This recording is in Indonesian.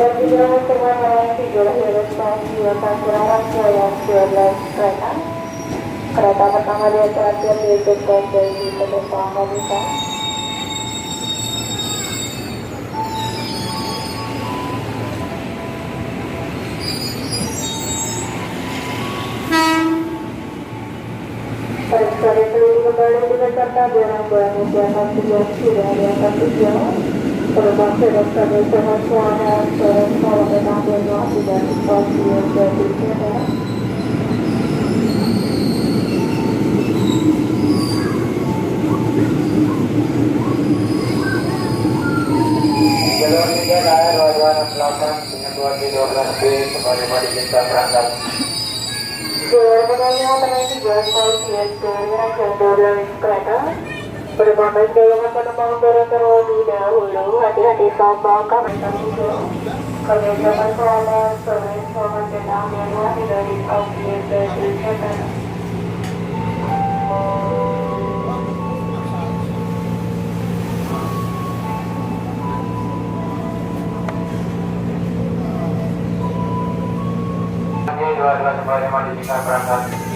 Jalan Permainan 3 stasiun Tangerang yang 12 kereta. Kereta pertama dan terakhir yaitu dari penumpang wanita. Sore seluruh kembali dengan serta barang-barang yang tujuan sudah di atas tujuan. Penumpang sedang sampai sehat selamat sore kalau memang benar tidak stasiun dari kereta. Jalur 3 KR 2268 penyebut di 12B kembali maju kita berangkat. Jalur pertama dengan 3 stasiun dari rangkaian 12 kereta. Penumpang baik golongan penumpang udara terlebih dahulu, hati-hati sampah kami tertutup. Kami ucapkan selamat sore, selamat datang dan lahir dari stasiun dari kereta. Kembali 22 kembali maju kita berangkat.